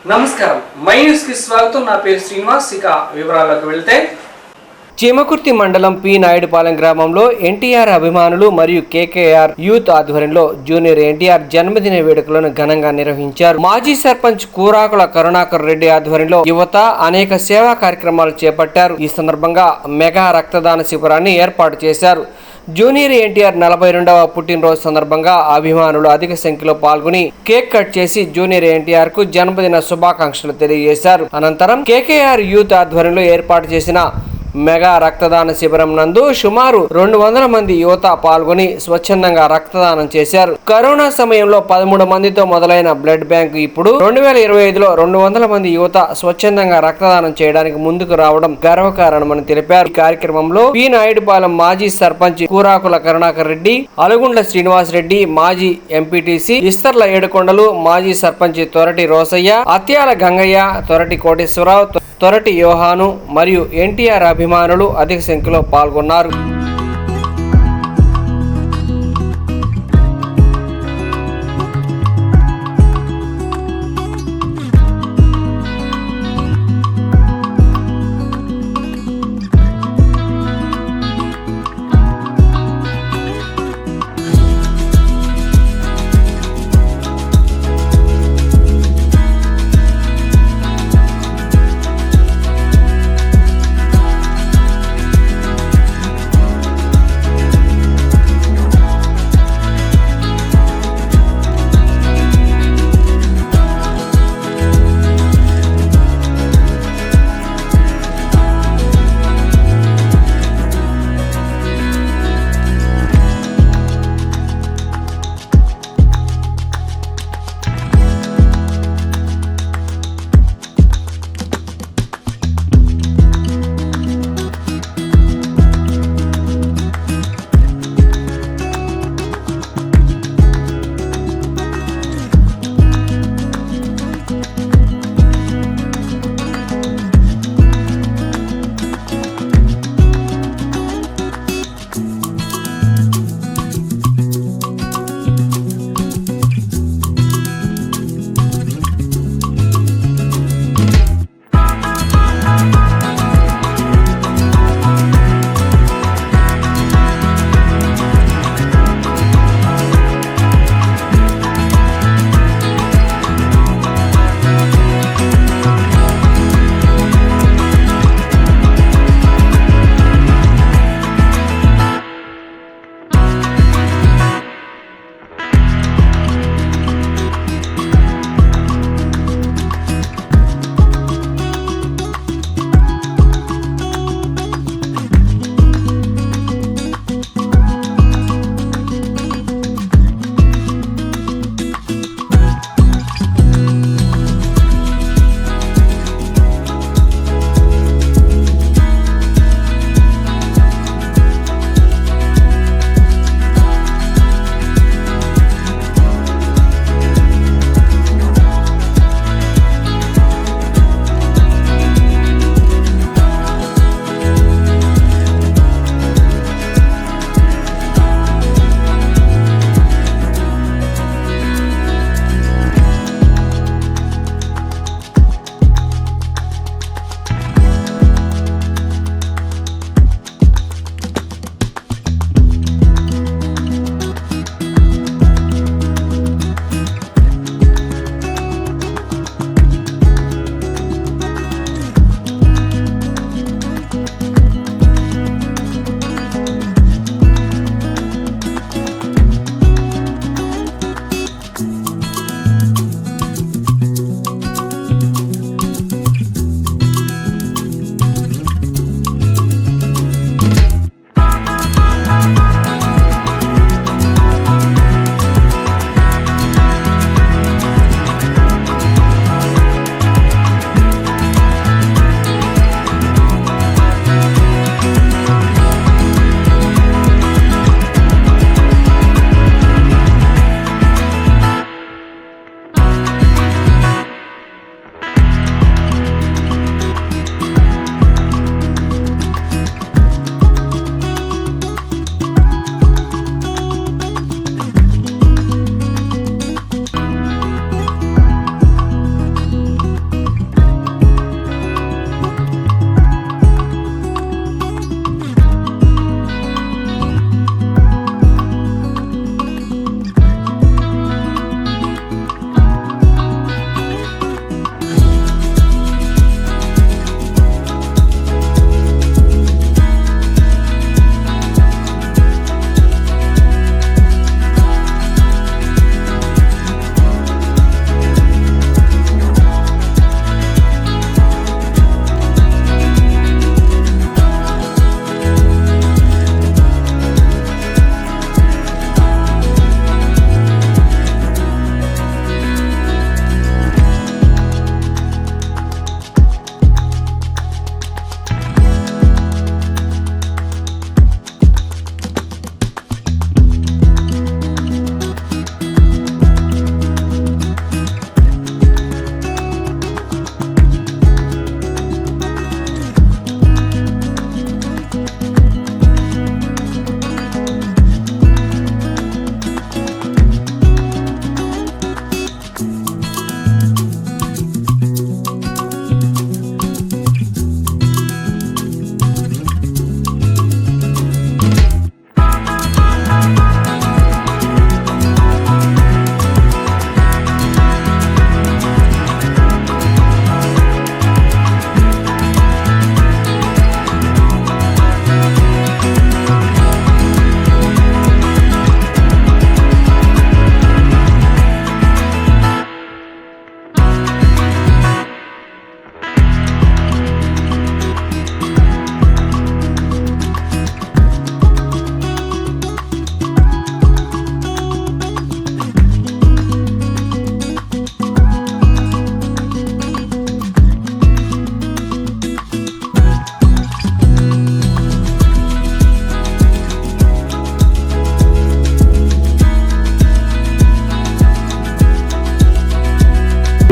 నమస్కారం, my news కి స్వాగతం. నా పేరు శ్రీనివాస్. ఇక వివరాల్లోకి వెళ్తే, చీమకుర్తి మండలం పి నాయుడుపాలెం గ్రామంలో ఎన్టీఆర్ అభిమానులు మరియు కేకేఆర్ యూత్ ఆధ్వర్యంలో జూనియర్ ఎన్టీఆర్ జన్మదిన వేడుకలను ఘనంగా నిర్వహించారు. మాజీ సర్పంచ్ కూరాకుల కరుణాకర్ రెడ్డి ఆధ్వర్యంలో యువత అనేక సేవా కార్యక్రమాలు చేపట్టారు. ఈ సందర్భంగా మెగా రక్తదాన శిబిరాన్ని ఏర్పాటు చేశారు. జూనియర్ ఎన్టీఆర్ 42వ పుట్టినరోజు సందర్భంగా అభిమానులు అధిక సంఖ్యలో పాల్గొని కేక్ కట్ చేసి జూనియర్ ఎన్టీఆర్ కు జన్మదిన శుభాకాంక్షలు తెలియజేశారు. అనంతరం కేకేఆర్ యూత్ ఆధ్వర్యంలో ఏర్పాటు చేసిన మెగా రక్తదాన శిబిరం నందు సుమారు 200 మంది యువత పాల్గొని స్వచ్ఛందంగా రక్తదానం చేశారు. కరోనా సమయంలో 13 మందితో మొదలైన బ్లడ్ బ్యాంక్ ఇప్పుడు 2025లో 200 మంది యువత స్వచ్ఛందంగా రక్తదానం చేయడానికి ముందుకు రావడం గర్వకారణమని తెలిపారు. ఈ కార్యక్రమంలో పి నాయుడుపాలెం మాజీ సర్పంచ్ కూరాకుల కరుణాకర్ రెడ్డి, అలుగుండ్ల శ్రీనివాస్ రెడ్డి, మాజీ ఎంపీటీసీ ఇస్తర్ల ఏడుకొండలు, మాజీ సర్పంచ్ తొరటి రోసయ్య, అత్యాల గంగయ్య, తొరటి కోటేశ్వరరావు, తొరటి యోహాను మరియు ఎన్టీఆర్ అభిమానులు అధిక సంఖ్యలో పాల్గొన్నారు.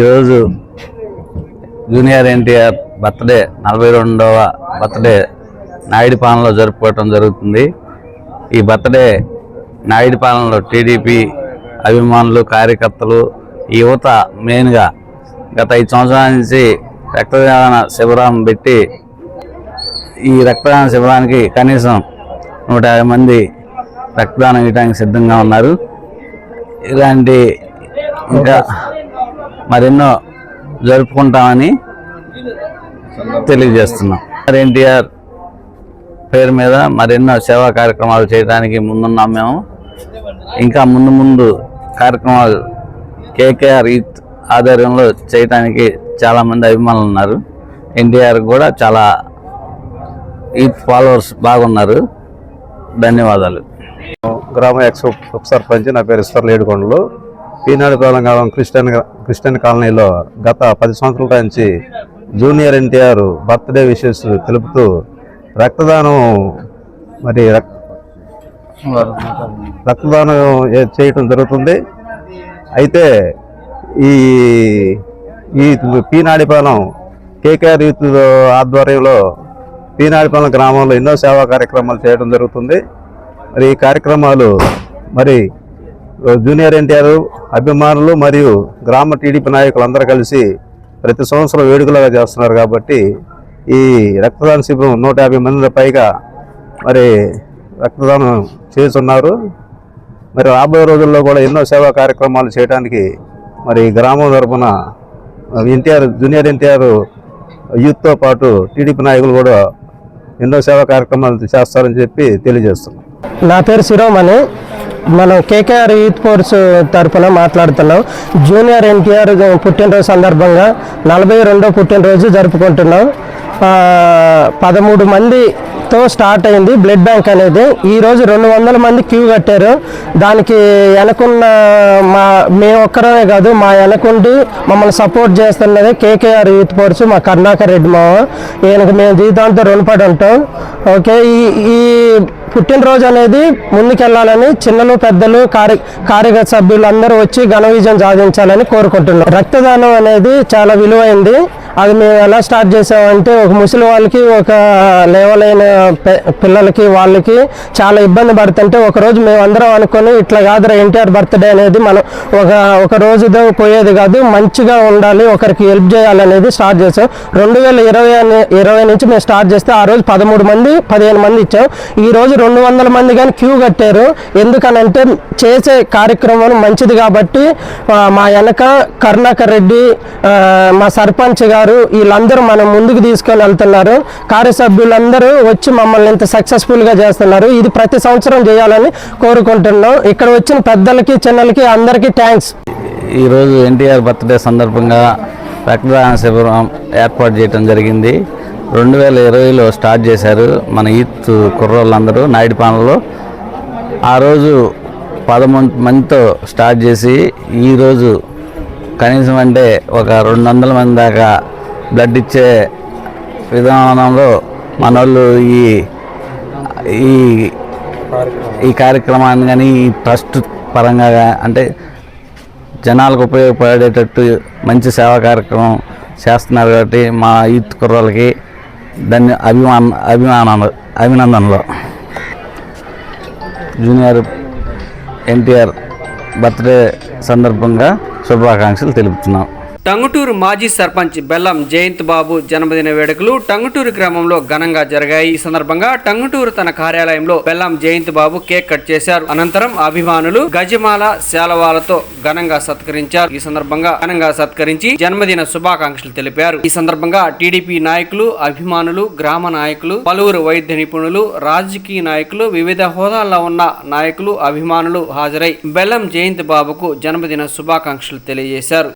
ఈరోజు జూనియర్ ఎన్టీఆర్ బర్త్డే 42వ బర్త్డే నాయుడుపాలెంలో జరుపుకోవటం జరుగుతుంది. ఈ బర్త్డే నాయుడుపాలెంలో టీడీపీ అభిమానులు, కార్యకర్తలు, యువత మెయిన్గా గత 5 సంవత్సరాల నుంచి రక్తదాన శిబిరం పెట్టి ఈ రక్తదాన శిబిరానికి కనీసం 150 మంది రక్తదానం ఇవ్వడానికి సిద్ధంగా ఉన్నారు. ఇలాంటి ఇంకా మరెన్నో జరుపుకుంటామని తెలియజేస్తున్నాం. ఎన్టీఆర్ పేరు మీద మరెన్నో సేవా కార్యక్రమాలు చేయడానికి ముందున్నాం మేము. ఇంకా ముందు కార్యక్రమాలు కేకేఆర్ యూత్ ఆధ్వర్యంలో చేయడానికి చాలామంది అభిమానులు ఉన్నారు. ఎన్టీఆర్ కూడా చాలా యూత్ ఫాలోవర్స్ బాగున్నారు. ధన్యవాదాలు. గ్రామ ఎక్స్ ఉప సర్పంచ్, నా పేరు ఈశ్వర్ లేడుకొండలు. పీనాడిపాలెం గ్రామం క్రిస్టియన్ కాలనీలో గత 10 సంవత్సరాల నుంచి జూనియర్ ఎన్టీఆర్ బర్త్డే విషెస్ తెలుపుతూ రక్తదానం చేయటం జరుగుతుంది. అయితే ఈ పీనాడిపాలెం కేకేఆర్ యూత్ ఆధ్వర్యంలో పీనాడిపాలెం గ్రామంలో ఎన్నో సేవా కార్యక్రమాలు చేయడం జరుగుతుంది. మరి ఈ కార్యక్రమాలు జూనియర్ ఎన్టీఆర్ అభిమానులు మరియు గ్రామ టీడీపీ నాయకులు అందరూ కలిసి ప్రతి సంవత్సరం వేడుకలుగా చేస్తున్నారు. కాబట్టి ఈ రక్తదాన శిబిరం 150 మంది పైగా రక్తదానం చేస్తున్నారు. రాబోయే రోజుల్లో కూడా ఎన్నో సేవా కార్యక్రమాలు చేయడానికి గ్రామం తరఫున జూనియర్ ఎన్టీఆర్ యూత్తో పాటు టీడీపీ నాయకులు కూడా ఎన్నో సేవా కార్యక్రమాలు చేస్తారని చెప్పి తెలియజేస్తున్నాం. నా పేరు శిరోమణి. మనం కేకేఆర్ యూత్ ఫోర్స్ తరఫున మాట్లాడుతున్నాం. జూనియర్ ఎన్టీఆర్ పుట్టినరోజు సందర్భంగా 42వ పుట్టినరోజు జరుపుకుంటున్నాం. 13 మందితో స్టార్ట్ అయింది బ్లడ్ బ్యాంక్ అనేది. ఈరోజు 200 మంది క్యూ కట్టారు. దానికి వెనకున్న మేము ఒక్కరమే కాదు, మా వెనకుండి మమ్మల్ని సపోర్ట్ చేస్తున్నది కేకేఆర్ యూత్ ఫోర్స్, మా కరుణాకర్ రెడ్డి మావ. ఈయనకు మేము జీవితాంతో రుణపడి ఉంటాం. ఓకే, ఈ పుట్టినరోజు అనేది ముందుకెళ్లాలని చిన్నలు పెద్దలు కార్యకర్త సభ్యులు అందరూ వచ్చి ఘన విజయం సాధించాలని కోరుకుంటున్నాం. రక్తదానం అనేది చాలా విలువైంది. అది మేము ఎలా స్టార్ట్ చేసామంటే, ఒక ముసలి వాళ్ళకి, ఒక లేవలైన పిల్లలకి, వాళ్ళకి చాలా ఇబ్బంది పడుతుంటే ఒకరోజు మేము అందరం అనుకొని ఇట్లా కాదురా ఎన్టీఆర్ బర్త్డే అనేది మనం ఒక రోజుతో పోయేది కాదు, మంచిగా ఉండాలి, ఒకరికి హెల్ప్ చేయాలనేది స్టార్ట్ చేసాం. 2020 నుంచి మేము స్టార్ట్ చేస్తే ఆ రోజు 15 మంది ఇచ్చాం. ఈ రోజు 200 మంది కానీ క్యూ కట్టారు. ఎందుకనంటే చేసే కార్యక్రమం మంచిది కాబట్టి మా వెనక కరుణాకర్ రెడ్డి, మా సర్పంచ్ గారు, వీళ్ళందరూ మనం ముందుకు తీసుకొని వెళ్తున్నారు. కార్యసభ్యులందరూ వచ్చి మమ్మల్ని ఇంత సక్సెస్ఫుల్గా చేస్తున్నారు. ఇది ప్రతి సంవత్సరం చేయాలని కోరుకుంటున్నాం. ఇక్కడ వచ్చిన పెద్దలకి, చిన్నలకి అందరికీ థ్యాంక్స్. ఈరోజు ఎన్టీఆర్ బర్త్డే సందర్భంగా రక్తదాన శిబిరం ఏర్పాటు చేయడం జరిగింది. 2020లో స్టార్ట్ చేశారు మన యూత్ కుర్రోళ్ళందరూ నాయుడుపాలెంలో. ఆ రోజు 13 మందితో స్టార్ట్ చేసి ఈరోజు కనీసం అంటే ఒక 200 మంది దాకా బ్లడ్ ఇచ్చే విధానంలో మనోళ్ళు ఈ కార్యక్రమాన్ని కానీ ఈ ట్రస్ట్ పరంగా అంటే జనాలకు ఉపయోగపడేటట్టు మంచి సేవా కార్యక్రమం చేస్తున్నారు. కాబట్టి మా యూత్ కుర్రోళ్ళకి అభినందనలు. జూనియర్ ఎన్టీఆర్ బర్త్డే సందర్భంగా శుభాకాంక్షలు తెలుపుతున్నాం. టంగుటూరు మాజీ సర్పంచ్ బెల్లం జయంత్ బాబు జన్మదిన వేడుకలు టంగుటూరు గ్రామంలో ఘనంగా జరిగాయి. ఈ సందర్భంగా టంగుటూరు తన కార్యాలయంలో బెల్లం జయంత్ బాబు కేక్ కట్ చేశారు. అనంతరం అభిమానులు గజమాల శాలవాలతో ఘనంగా సత్కరించారు. ఈ సందర్భంగా ఘనంగా సత్కరించి జన్మదిన శుభాకాంక్షలు తెలిపారు. ఈ సందర్భంగా టీడీపీ నాయకులు, అభిమానులు, గ్రామ నాయకులు, పలువురు వైద్య నిపుణులు, రాజకీయ నాయకులు, వివిధ హోదాల్లో ఉన్న నాయకులు, అభిమానులు హాజరై బెల్లం జయంత్ బాబుకు జన్మదిన శుభాకాంక్షలు తెలియజేశారు.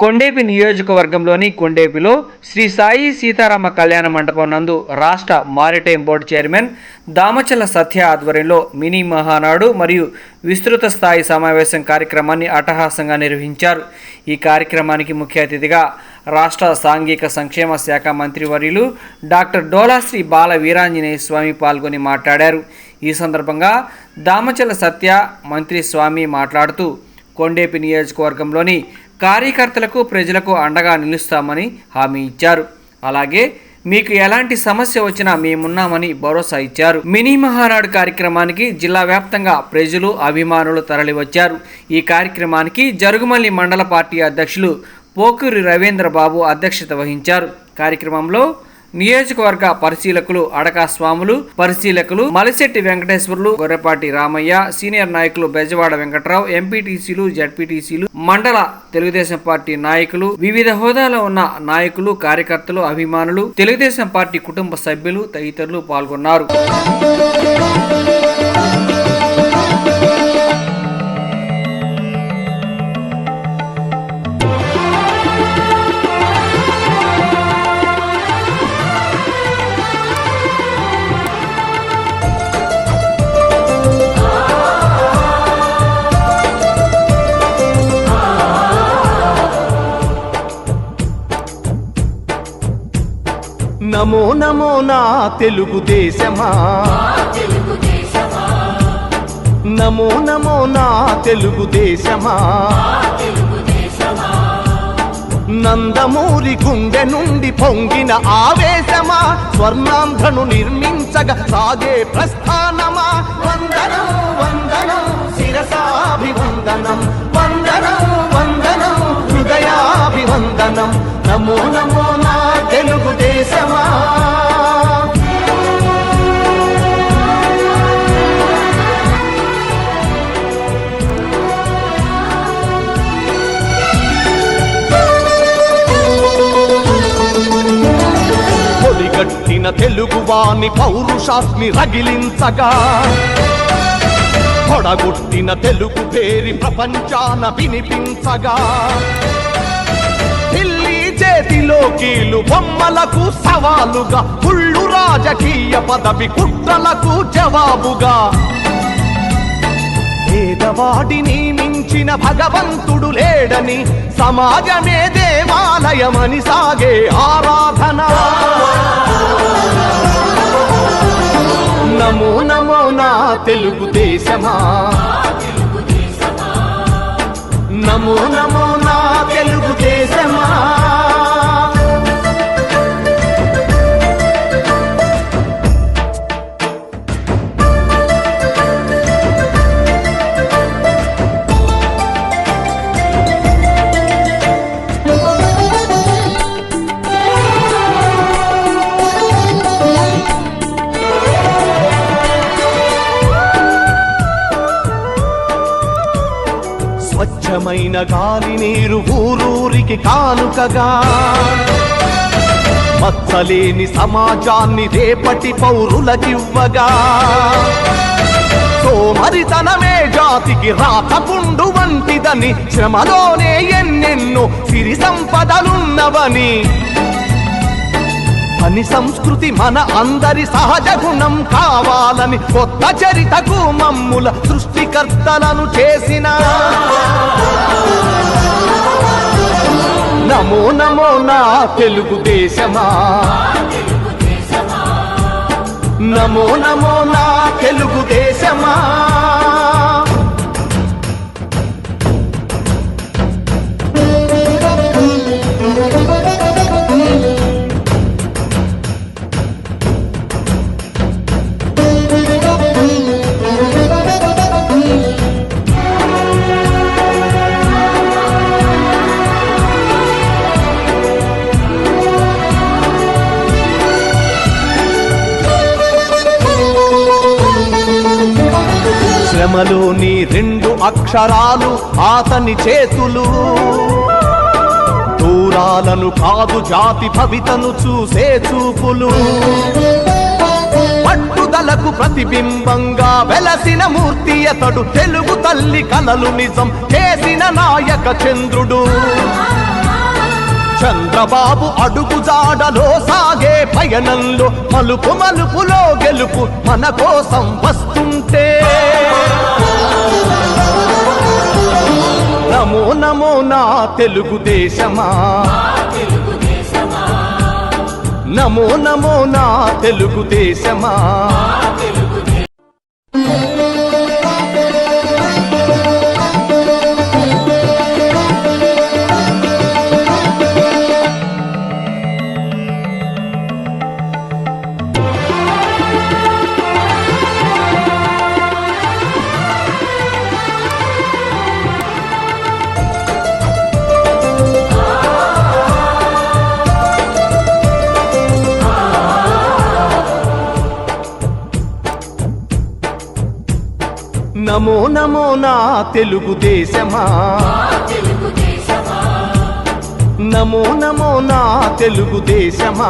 కొండేపి నియోజకవర్గంలోని కొండేపిలో శ్రీ సాయి సీతారామ కళ్యాణ మండపం నందు రాష్ట్ర మారిటైమ్ బోర్డు చైర్మన్ దామచల్ల సత్య ఆధ్వర్యంలో మినీ మహానాడు మరియు విస్తృత స్థాయి సమావేశం కార్యక్రమాన్ని అట్టహాసంగా నిర్వహించారు. ఈ కార్యక్రమానికి ముఖ్య అతిథిగా రాష్ట్ర సాంఘిక సంక్షేమ శాఖ మంత్రివర్యులు డాక్టర్ డోలాశ్రీ బాల వీరాంజనేయ స్వామి పాల్గొని మాట్లాడారు. ఈ సందర్భంగా దామచల్ల సత్య మంత్రి స్వామి మాట్లాడుతూ కొండేపి నియోజకవర్గంలోని కార్యకర్తలకు ప్రజలకు అండగా నిలుస్తామని హామీ ఇచ్చారు. అలాగే మీకు ఎలాంటి సమస్య వచ్చినా మేమున్నామని భరోసా ఇచ్చారు. మినీ మహానాడు కార్యక్రమానికి జిల్లా వ్యాప్తంగా ప్రజలు అభిమానులు తరలివచ్చారు. ఈ కార్యక్రమానికి జరుగుమల్లి మండల పార్టీ అధ్యక్షులు పోకూరి రవీంద్ర బాబు అధ్యక్షత వహించారు. కార్యక్రమంలో నియోజకవర్గ పరిశీలకులు అడకా స్వాములు, పరిశీలకులు మలిశెట్టి వెంకటేశ్వర్లు, గొర్రెపాటి రామయ్య, సీనియర్ నాయకులు బెజవాడ వెంకట్రావు, ఎంపీటీసీలు, జడ్పీటీసీలు, మండల తెలుగుదేశం పార్టీ నాయకులు, వివిధ హోదాలో ఉన్న నాయకులు, కార్యకర్తలు, అభిమానులు, తెలుగుదేశం పార్టీ కుటుంబ సభ్యులు తదితరులు పాల్గొన్నారు. నమో నమో నా తెలుగుదేశమా, నమో నమో నా తెలుగుదేశమా, నందమూరి గుండె నుండి పొంగిన ఆవేశమా, స్వర్ణాంధ్రను నిర్మించగా సాగే ప్రస్థానమా, వందనం వందనం శిరసాభివందనం, వందనం వందనం హృదయాభివందనం, నమో నమో నా తెలుగుదేశమా. పొలిగట్టిన తెలుగువాని పౌరుషాస్మి రగిలించగా, పొడగొట్టిన తెలుగు పేరి ప్రపంచాన వినిపించగా, చేతిలో కీలు బొమ్మలకు సవాలుగా, కుళ్ళు రాజకీయ పదవి కుట్రలకు జవాబుగా, పేదవాడిని మించిన భగవంతుడు లేడని, సమాజమే దేవాలయమని సాగే ఆరాధన. నమో నమో నా తెలుగుదేశమా, నమో నమో నా తెలుగుదేశమా. స్వచ్ఛమైన గాలి నీరు ఊరూరికి కానుకగా, మచ్చలేని సమాజాన్ని రేపటి పౌరులకివ్వగా, సోమరితనమే జాతికి రాతపుండు వంటిదని, శ్రమలోనే ఎన్నెన్నో సిరి సంపదలున్నవని, పని సంస్కృతి మన అందరి సహజ గుణం కావాలని, కొత్త చరితకు మమ్ముల సృష్టికర్తలను చేసిన, నమో నమో నా తెలుగుదేశమా, నమో నమో నా తెలుగుదేశమా. శ్రమలోని రెండు అక్షరాలు ఆతని చేతులు, దూరాలను కాదు జాతి భవితను చూసే చూపులు, పట్టుదలకు ప్రతిబింబంగా వెలసిన మూర్తి అతడు, తెలుగు తల్లి కలలు నిజం చేసిన నాయక చంద్రుడు. చంద్రబాబు అడుగు జాడలో సాగే పయనంలో మలుపు మలుపులో గెలుపు మన కోసం వస్తుంటే నమో నమో నా తెలుగుదేశమా, నమో నమో నా తెలుగుదేశమా. నమో నమో నా తెలుగుదేశమా, నమో నమో నా తెలుగుదేశమా.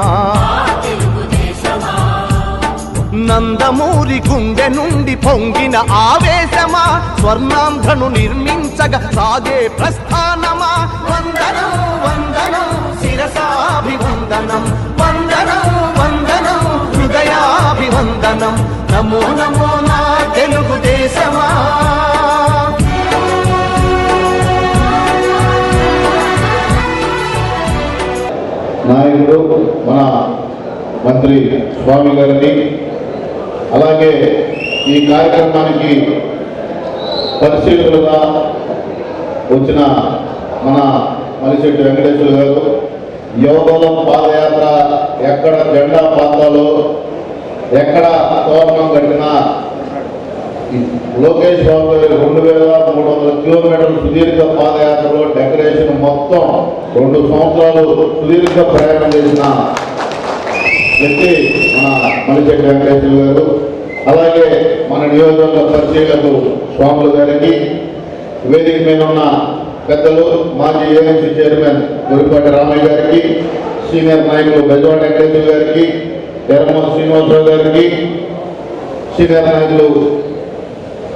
నందమూరి గుండె నుండి పొంగిన ఆవేశమా, స్వర్ణాంధ్రను నిర్మించగా సాగే ప్రస్థానమా. వందనం వందనం శిరసాభివందనం, వందనం వందనం హృదయాభివందనం. నమో నమో నా తెలుగుదేశమా. నాయకుడు మన మంత్రి స్వామి గారిని, అలాగే ఈ కార్యక్రమానికి పరిశీలకులుగా వచ్చిన మన మలిశెట్టి వెంకటేశ్వర గారు, యువదళం పాదయాత్ర ఎక్కడ జెండా పాతాలో ఎక్కడ తోరణం కట్టినా లోకేష్ బాబు గారి 2300 కిలోమీటర్ల సుదీర్ఘ పాదయాత్రలో డెకరేషన్ మొత్తం 2 సంవత్సరాలు సుదీర్ఘ ప్రయాణం చేసిన వ్యక్తి మన మలిశెట్టి వెంకటేశ్వర గారు. అలాగే మన నియోజకవర్గ పరిశీలకులు స్వాములు గారికి, వేదిక మీద ఉన్న పెద్దలు మాజీ ఏఎంసీ చైర్మన్ గురిపాటి రామయ్య గారికి, సీనియర్ నాయకులు బెజవాడ వెంకటేశ్వర గారికి, ఎర్రమల శ్రీనివాసరావు గారికి, సీనియర్ నాయకులు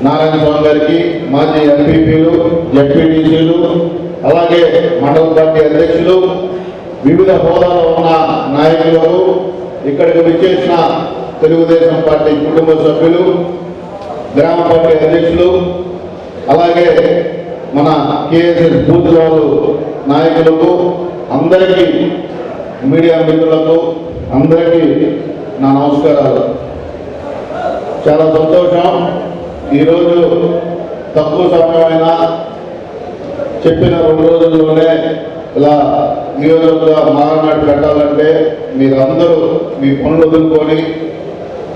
నారాయణ స్వామి గారికి, మాజీ ఎంపీపీలు, జడ్పీటీసీలు, అలాగే మండల పార్టీ అధ్యక్షులు, వివిధ హోదాలో ఉన్న నాయకులు, ఇక్కడికి విచ్చేసిన తెలుగుదేశం పార్టీ కుటుంబ సభ్యులు, గ్రామ పార్టీ అధ్యక్షులు, అలాగే మన కేఎస్ఎస్ బూత్ వాళ్ళు నాయకులకు, అందరికీ మీడియా మిత్రులకు అందరికీ నా నమస్కారాలు. చాలా సంతోషం. ఈరోజు తక్కువ సమయమైనా చెప్పిన 2 రోజుల్లోనే ఇలా నియోజకవర్గ మహానాడు పెట్టాలంటే మీరందరూ మీ పనులు వదులుకొని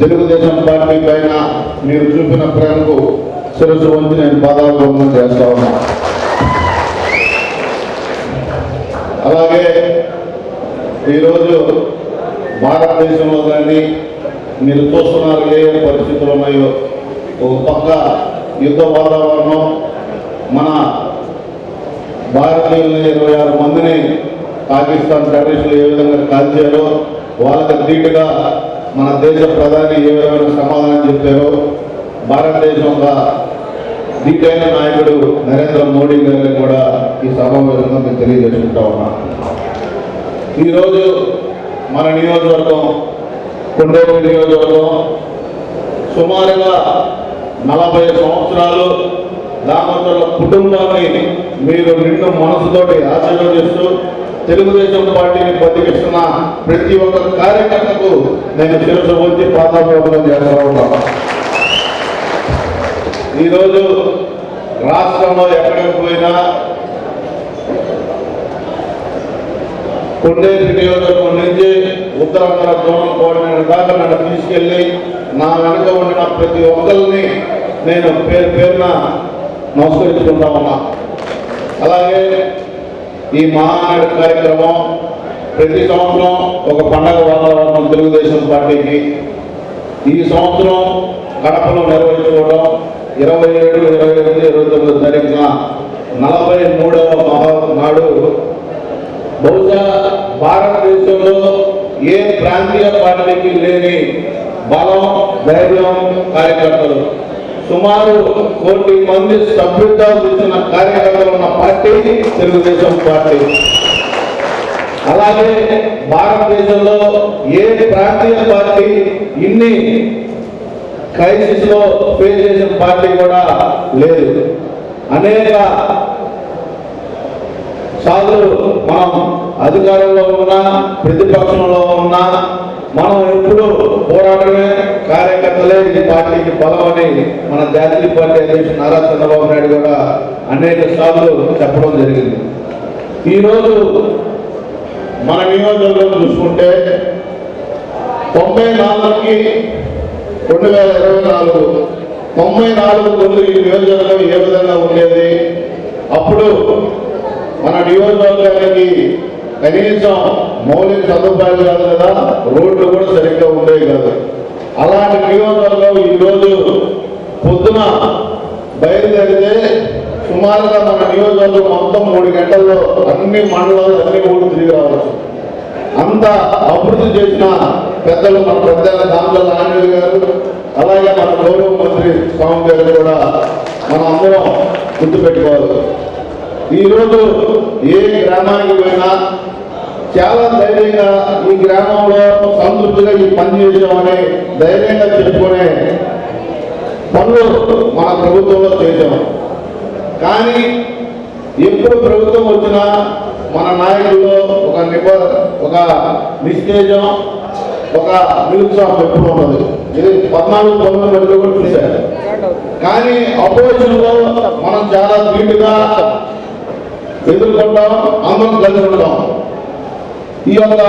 తెలుగుదేశం పార్టీ పైన మీరు చూపిన ప్రేమకు శిరస్సు వంచి నేను పాదాభివందనం చేస్తా ఉన్నా. అలాగే ఈరోజు భారతదేశంలో కానీ మీరు చూస్తున్నారు ఏ పరిస్థితులు ఉన్నాయో. ఒక పక్క యుద్ధ వాతావరణం, మన భారతీయులని 26 మందిని పాకిస్తాన్ టెర్రరిస్టులు ఏ విధంగా కాల్చారో, వాళ్ళకి ధీటుగా మన దేశ ప్రధాని ఏ విధమైన సమాధానం చెప్పారో, భారతదేశం ఒక ధీటైన నాయకుడు నరేంద్ర మోడీ గారిని కూడా ఈ సమావేశంగా మేము తెలియజేసుకుంటా ఉన్నాం. ఈరోజు మన నియోజకవర్గం, కొండేరు నియోజకవర్గం సుమారుగా 40 సంవత్సరాలు దామోదరుల కుటుంబాన్ని మీరు నిండు మనసుతోటి ఆశీర్వదిస్తూ తెలుగుదేశం పార్టీని బతికిస్తున్న ప్రతి ఒక్క కార్యకర్తకు నేను శిరస్సు వంచి పాదాభివందనం చేస్తా ఉన్నాను. ఈరోజు రాష్ట్రంలో ఎక్కడికి పోయినా కొండేరు నియోజకవర్గం నుంచి ఉత్తరాంధ్ర జోనల్ కోఆర్డినేటర్ దాకా నన్ను తీసుకెళ్ళి నా వెనుక ఉండిన ప్రతి ఒక్కరిని నేను పేరు పేరున నమస్కరించుకుంటా ఉన్నా. అలాగే ఈ మహానాడు కార్యక్రమం ప్రతి సంవత్సరం ఒక పండగ వాతావరణం తెలుగుదేశం పార్టీకి. ఈ సంవత్సరం కడపలో నిర్వహించుకోవడం 27, 28, 29 తారీఖున 43వ మహానాడు బహుశా భారతదేశంలో ఏ ప్రాంతీయ పార్టీకి లేని బలం, ధైర్యం, కార్యకర్తలు. సుమారు 1 కోటి మంది సభ్యుత్వాలు ఇచ్చిన కార్యకర్తలు ఉన్న పార్టీ తెలుగుదేశం పార్టీ. అలాగే భారతదేశంలో ఏ ప్రాంతీయ పార్టీ ఇన్ని క్రైసిస్ లో ఫేస్ చేసిన పార్టీ కూడా లేదు. అనేక సార్లు మనం అధికారంలో ఉన్నా ప్రతిపక్షంలో ఉన్నా మనం ఎప్పుడు పోరాటమే కార్యకర్తలే ఈ పార్టీకి బలమని మన జాతీయ పార్టీ అధ్యక్షుడు నారా చంద్రబాబు నాయుడు కూడా అనేక సార్లు చెప్పడం జరిగింది. ఈరోజు మన నియోజకవర్గం చూసుకుంటే 94కి 2024 94 ముందు ఈ నియోజకవర్గం ఏ విధంగా ఉండేది? అప్పుడు మన నియోజకవర్గానికి కనీసం మౌలిక సదుపాయాలు కాదు కదా, రోడ్లు కూడా సరిగ్గా ఉండేవి కాదు. అలాంటి నియోజకవర్గం ఈరోజు పొద్దున బయలుదేరితే సుమారుగా మన నియోజకవర్గం మొత్తం 3 గంటల్లో అన్ని మండలాలు అన్ని ఊళ్ళు తిరిగి రావచ్చు. అంత అభివృద్ధి చేసిన పెద్దలు మన పెద్దల దాంట్లో ఆంజనేయులు గారు, అలాగే మన గౌరవ మంత్రి స్వామి గారు కూడా మనం అందరం గుర్తుపెట్టుకోవాలి. ఈరోజు ఏ గ్రామానికి పోయినా చాలా ధైర్యంగా ఈ గ్రామంలో సంతృప్తిగా ఈ పని చేసామని ధైర్యంగా చెప్పుకునే పనులు మన ప్రభుత్వంలో చేసాము. కానీ ఎప్పుడు ప్రభుత్వం వచ్చినా మన నాయకుల్లో ఒక నిస్తేజం, ఒక నిరుత్సాహం ఎప్పుడు ఉన్నది. ఇది 14-19 మధ్యలో కూడా చూశారు. కానీ అపోజిషన్లో మనం చాలా ధీటుగా ఎదుర్కొంటాం, అందరం కలిసి ఉంటాం. ఈ యొక్క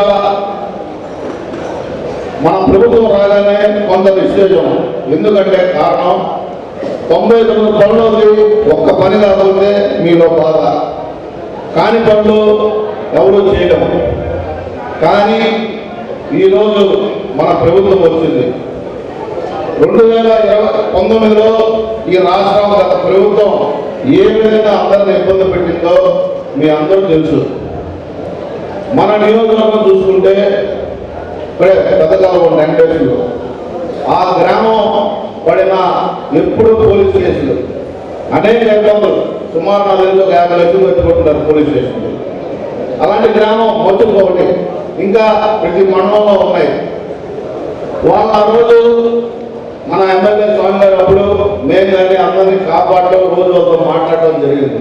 మన ప్రభుత్వం రాగానే కొంత నిశ్చేజం. ఎందుకంటే కారణం 99 పనులది ఒక్క పని కాకపోతే మీలో బాధ, కాని పనులు ఎవరు చేయడం. కానీ ఈరోజు మన ప్రభుత్వం వచ్చింది. 2019లో ఈ రాష్ట్రం గత ప్రభుత్వం ఏ విధంగా అందరిని ఇబ్బంది పెట్టిందో మీ అందరూ తెలుసు. మన నియోజకవర్గం చూసుకుంటే పెద్దకాలం వెంకటేశ్వరులు, ఆ గ్రామం పడిన ఎప్పుడు పోలీస్ కేసులు అనేక ఇబ్బందులు, సుమారు 4 లక్షలు పెట్టుకుంటున్నారు పోలీస్ స్టేషన్లు. అలాంటి గ్రామం మొత్తుకోటి ఇంకా ప్రతి మండలంలో ఉన్నాయి. వాళ్ళు ఆ రోజు మన ఎమ్మెల్యే స్వామి గారు అప్పుడు మేము కానీ అందరినీ కాపాడటం, రోజు ఒకరు మాట్లాడటం జరిగింది.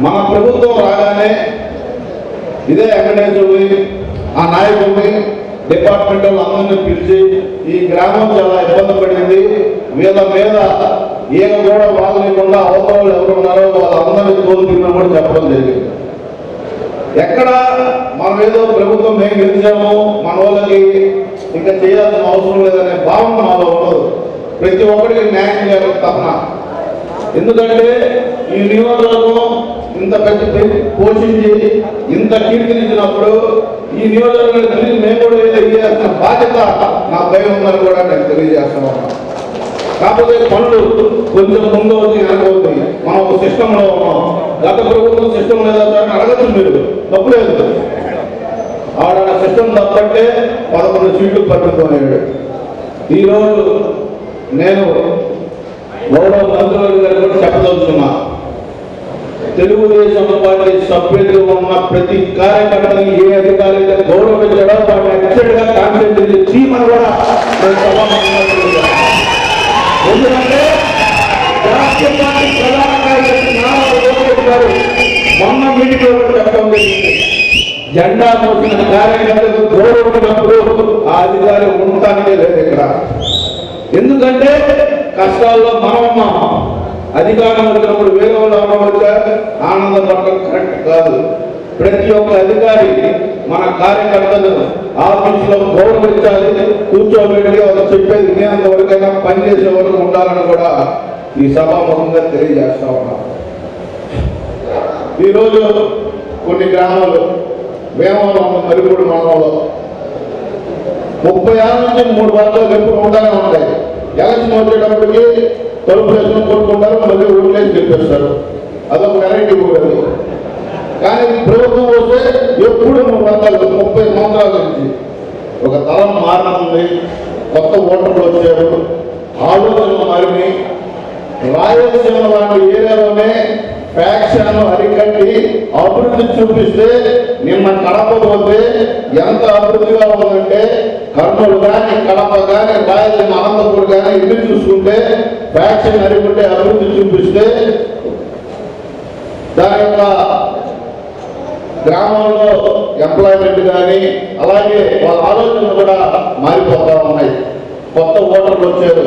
మన ప్రభుత్వం రాగానే ఇదే వెంకటేశ్వరుని ఆ నాయకుడిని డిపార్ట్మెంట్ అందరినీ పిలిచి ఈ గ్రామం చాలా ఇబ్బంది పడింది, వీళ్ళ మీద ఏం కూడా వాళ్ళకుండా అవసరాలు ఎవరు ఉన్నారో వాళ్ళందరినీ తోలుతున్నా కూడా చెప్పడం జరిగింది. ఎక్కడ మనం ఏదో ప్రభుత్వం మేము గెలిచాము, మన వాళ్ళకి ఇంకా చేయాల్సిన అవసరం లేదనే భావన మాలో ఉండదు. ప్రతి ఒక్కరికి న్యాయం చేయాలి తపన. ఎందుకంటే ఈ నియోజకవర్గం ఇంత పెద్ద పోషించి ఇంత కీర్తినిచ్చినప్పుడు ఈ నియోజకవర్గాన్ని తిరిగి మేము కూడా చేయాల్సిన బాధ్యత నా పైన ఉందని కూడా నేను తెలియజేస్తాను. కాకపోతే పనులు కొంచెం ముందు అవుతుంది, వెనకవుతుంది. మనం సిస్టంలో ఉన్నాం. గత ప్రభుత్వం సిస్టమ్ లేదా సార్ అడగచ్చు, మీరు తప్పులేదు. ఆడ సిస్టమ్ తప్పట్టే 11 సీట్లు పట్టుకునేవాడు. ఈరోజు నేను గౌరవ మంత్రులు గారు కూడా చెప్పదలుచున్నా, తెలుగుదేశం పార్టీ సభ్యులు ఉన్న ప్రతి కార్యకర్తని ఏ అధికారి అయితే గౌరవించడో వాటిని ఎక్సెట్గా కాన్సెంట్రేట్ చేయమని కూడా ఎందుకంటే రాష్ట్ర పార్టీ ప్రధాన కార్యదర్శి నారా లోకేష్ గారు మొన్న మీటింగ్ లో చెప్పడం జరిగింది. జెండా మోసిన కార్యకర్తలకు గౌరవించినప్పుడు ఆ అధికారి ఉండటానికే లేదు ఇక్కడ. ఎందుకంటే కష్టాల్లో మనం ఉన్నాం. అధికారం వచ్చినప్పుడు వేరే వాళ్ళు అవ్వవచ్చా ఆనందపడటం కరెక్ట్ కాదు. ప్రతి ఒక్క అధికారి మన కార్యకర్తలు ఆఫీసులో గౌరవించాలి, కూర్చోబెట్టి వాళ్ళు చెప్పేది వినేంత వరకైనా పనిచేసే వరకు ఉండాలని కూడా ఈ సభాముఖంగా తెలియజేస్తా ఉన్నాం. ఈరోజు కొన్ని గ్రామాలు వేమవరం మరిగూడు మండలంలో 30 ఏళ్ళ నుంచి 3 వర్గాలు ఎప్పుడు ఉండాలని ఉంటాయి. ఎలక్షన్ వచ్చేటప్పటికి తలుపులు వేసుకొని కొట్టుకుంటారు, మళ్ళీ ఊళ్ళేసి చెప్పేస్తారు. అదొక వెరైటీ కూడా. కానీ ప్రభుత్వం వస్తే ఎప్పుడు 3 వర్గాలు 30 సంవత్సరాల నుంచి ఒక తరం మారుతుంది. కొత్త ఓటర్లు వచ్చారు, ఆలోచనలు మారిని. రాయలసీమ లాంటి ఏరియాలోనే ఫ్యాక్షన్ అరికట్టి అభివృద్ధి చూపిస్తే నిన్న కడప పోతే ఎంత అభివృద్ధిగా ఉందంటే కర్నూలు కానీ కడప కానీ రాయలసీమ అనంతపూర్ కానీ ఇల్లు చూసుకుంటే ఫ్యాక్షన్ అరికుంటే అభివృద్ధి చూపిస్తే దాని యొక్క గ్రామంలో ఎంప్లాయ్మెంట్ కానీ అలాగే వాళ్ళ ఆలోచనలు కూడా మారిపోతూ ఉన్నాయి. కొత్త ఓటర్లు వచ్చారు,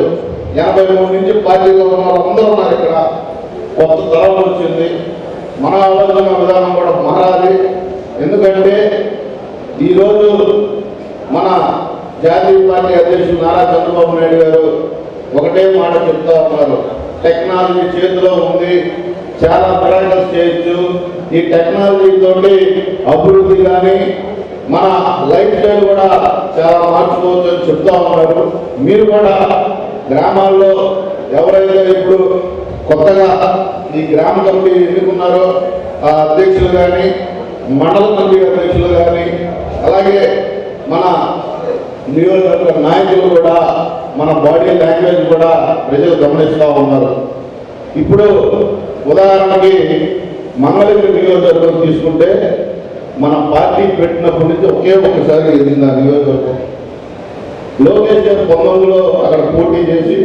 83 నుంచి పార్టీలో ఉన్న వాళ్ళందరూ ఉన్నారు. ఇక్కడ కొత్త తరం వచ్చింది. మన ఆలోచన విధానం కూడా మారాలి. ఎందుకంటే ఈరోజు మన జాతీయ పార్టీ అధ్యక్షుడు నారా చంద్రబాబు నాయుడు గారు ఒకటే మాట చెప్తా ఉన్నారు, టెక్నాలజీ చేతిలో ఉంది, చాలా మిరాకిల్స్ చేయొచ్చు, ఈ టెక్నాలజీ తోటి అభివృద్ధి కానీ మన లైఫ్ స్టైల్ కూడా చాలా మార్చుకోవచ్చు అని చెప్తా ఉన్నారు. మీరు కూడా గ్రామాల్లో ఎవరైతే ఇప్పుడు కొత్తగా ఈ గ్రామ కమిటీ ఎన్నుకున్నారో ఆ అధ్యక్షులు కానీ మండల కమిటీ అధ్యక్షులు కానీ అలాగే మన నియోజకవర్గ నాయకులు కూడా మన బాడీ లాంగ్వేజ్ కూడా ప్రజలు గమనిస్తూ ఉన్నారు. ఇప్పుడు ఉదాహరణకి మంగళగిరి నియోజకవర్గం తీసుకుంటే మన పార్టీ పెట్టినప్పటి నుంచి ఒకే ఒక్కసారి ఎదిగింది ఆ నియోజకవర్గం. లోకేష్ గారు 19లో అక్కడ పోటీ చేసి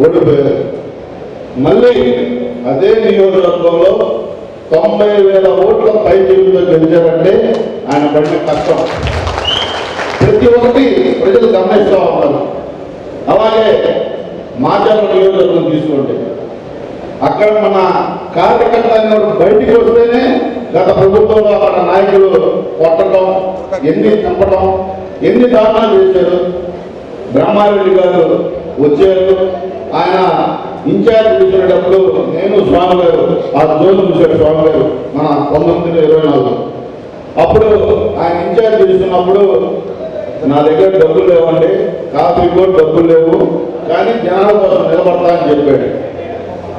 ఓడిపోయారు. మళ్ళీ అదే నియోజకవర్గంలో 90,000 ఓట్ల పై చేతుల్లో గెలిచారంటే ఆయన పడిన కష్టం ప్రతి ఒక్కటి ప్రజలు గమనిస్తూ ఉన్నారు. అలాగే మాచర్ల నియోజకవర్గం తీసుకోండి, అక్కడ మన కార్యకర్త బయటికి వస్తేనే గత ప్రభుత్వంలో అక్కడ నాయకులు కొట్టడం, ఎన్ని చంపడం, ఎన్ని దారుణాలు చేశారు. బ్రహ్మారెడ్డి గారు వచ్చారు, ఆయన ఇన్ఛార్జ్ చూసేటప్పుడు నేను స్వామి గారు ఆ జోన్ చూశాడు స్వామి గారు మన 1924. అప్పుడు ఆయన ఇన్ఛార్జ్ చూస్తున్నప్పుడు నా దగ్గర డబ్బులు లేవండి, కాఫీ కూడా డబ్బులు లేవు, కానీ జనాల కోసం నిలబడతా అని చెప్పాడు.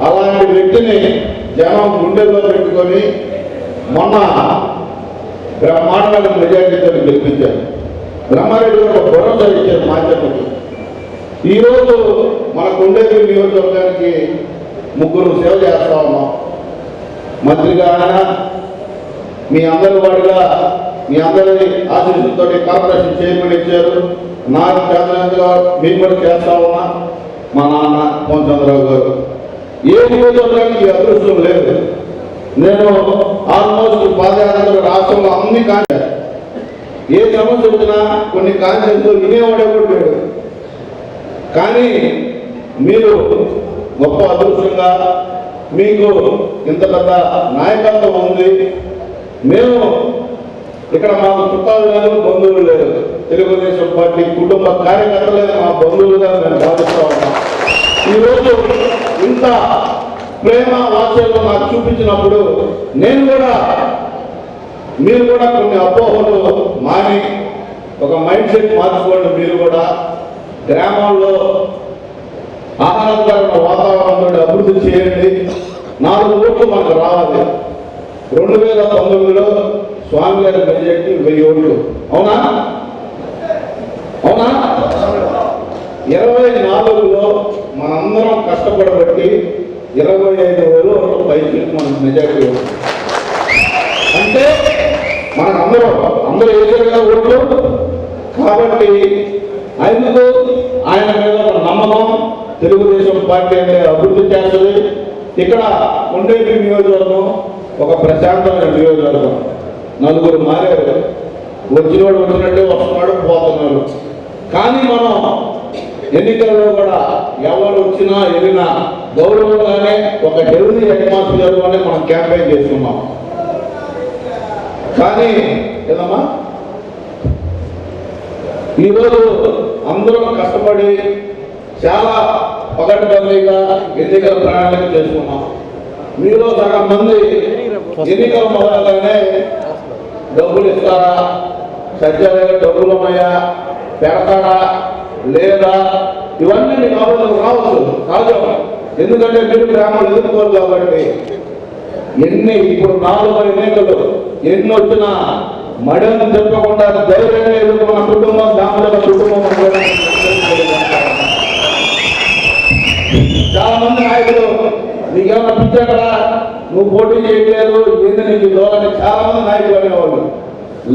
అలాంటి వ్యక్తిని జనం గుండెల్లో పెట్టుకొని మొన్న బ్రహ్మాండమైన మెజారిటీతో గెలిపించారు. బ్రహ్మారెడ్డి గారు ఒక భరోసా ఇచ్చారు మాచర్లకు. ఈరోజు మన కొండేపల్లి నియోజకవర్గానికి 3 సేవ చేస్తా ఉన్నాం. మంత్రిగా ఆయన మీ అందరి వాడిగా మీ అందరి ఆశీస్సులతో కార్పొరేషన్ చైర్మన్ ఇచ్చారు. నాకు చేతనంతగా మేము కూడా చేస్తా ఉన్నా. మా నాన్న పవన్ చంద్రరావు గారు ఏ నియోజకవర్గానికి ఈ అదృష్టం లేదు. నేను ఆల్మోస్ట్ పాదయాత్ర రాష్ట్రంలో అన్ని ఏ సమస్య వచ్చినా కొన్ని కాన్షియన్స్లో వినేవాడే కూడా లేడు. కానీ మీరు గొప్ప అదృష్టంగా మీకు ఇంత పెద్ద నాయకత్వం ఉంది. మేము ఇక్కడ మాకు చుట్టాలు లేదు, బంధువులు లేదు. తెలుగుదేశం పార్టీ కుటుంబ కార్యకర్తలే మా బంధువులుగా మేము భావిస్తూ ఉన్నాం. ఈరోజు ఇంత ప్రేమ వాత్సల్యం నాకు చూపించినప్పుడు నేను కూడా మీరు కూడా కొన్ని అపోహలు మాని ఒక మైండ్ సెట్ మార్చుకోండి. మీరు కూడా గ్రామాల్లో ఆహ్లాదకరమైన వాతావరణంతో అభివృద్ధి చేయండి. 4 ఓట్లు మనకు రావాలి. 2019లో స్వామి గారి మెజారిటీ 1000 ఓట్లు. అవునా అవునా 24లో మనందరం కష్టపడబట్టి 25,000 ఓట్లు పైకి మనకు మెజారిటీ అంటే మనకు అందరూ వేసారు కదా ఓట్లు. కాబట్టి అందుకు ఆయన మీద ఒక నమ్మకం, తెలుగుదేశం పార్టీ అంటే అభివృద్ధి చేస్తుంది. ఇక్కడ కొండేపల్లి నియోజకవర్గం ఒక ప్రశాంతమైన నియోజకవర్గం. 4 మారారు, వచ్చినవాడు వచ్చినట్టే వస్తున్నాడు, పోతున్నాడు. కానీ మనం ఎన్నికల్లో కూడా ఎవరు వచ్చినా వెళ్ళినా గౌరవంగానే ఒక హెల్దీ అట్మాస్ఫియర్లోనే మనం క్యాంపెయిన్ చేస్తున్నాం. కానీ ఏదమ్మా ఈరోజు అందరం కష్టపడి చాలా పగడ్బందీగా ఎన్నికల ప్రణాళిక చేసుకున్నాం. మీలో సగం మంది ఎన్నికల మొదలగానే డబ్బులు ఇస్తారా, సత్యాలయ డబ్బులు ఉన్నాయా, పెడతాడా లేదా, ఇవన్నీ మీకు ఆలోచన రావచ్చు, సహజం. ఎందుకంటే మీరు గ్రామాలు ఎదుర్కోరు కాబట్టి. ఇప్పుడు 4 ఎన్నికలు ఎన్ని వచ్చినా మడని చెప్పకుండా ధైర్యంగా ఎదుర్కొన్న కుటుంబం దాని కుటుంబం. చాలా మంది నాయకులు నీకేమైనా పిచ్చాకడా, నువ్వు పోటీ చేయట్లేదు, ఏంది నీకు దూరాన్ని చాలా మంది నాయకులు అనేవాళ్ళు.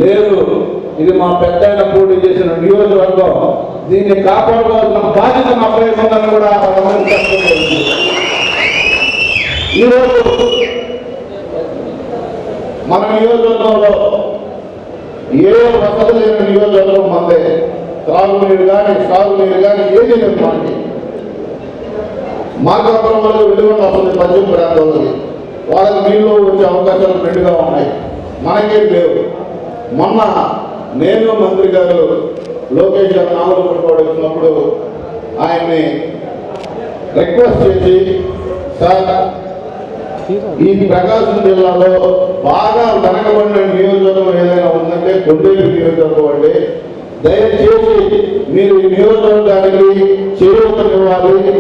లేదు. ఇది మా పెద్ద ఆయన పోటీ చేసిన నియోజకవర్గం, దీన్ని కాపాడుకోవాల్సిన బాధ్యత మాపై ఉందని కూడా ఈరోజు మన నియోజకవర్గంలో ఏ వసతి లేని నియోజకవర్గం మందే. త్రాగునీరు కానీ సాగునీరు కానీ ఏది లేదు మనకి. మార్గపురం వల్ల వెలుగుండ వస్తుంది పశ్చిమ ప్రాంతాలకి, వాళ్ళకి నీళ్ళు వచ్చే అవకాశాలు మెండుగా ఉన్నాయి, మనకే లేవు. మొన్న నేను మంత్రి గారు లోకేష్ గారు నాగరూపడి వచ్చినప్పుడు ఆయన్ని రిక్వెస్ట్ చేసి, సార్ ఈ ప్రకాశం జిల్లాలో బాగా వెనకబడిన నియోజకవర్గం ఏదైనా ఉందంటే కొండేరు నియోజకవర్గం అండి. దయచేసి మీరు ఈ నియోజకవర్గానికి చేయూతనివ్వాలి.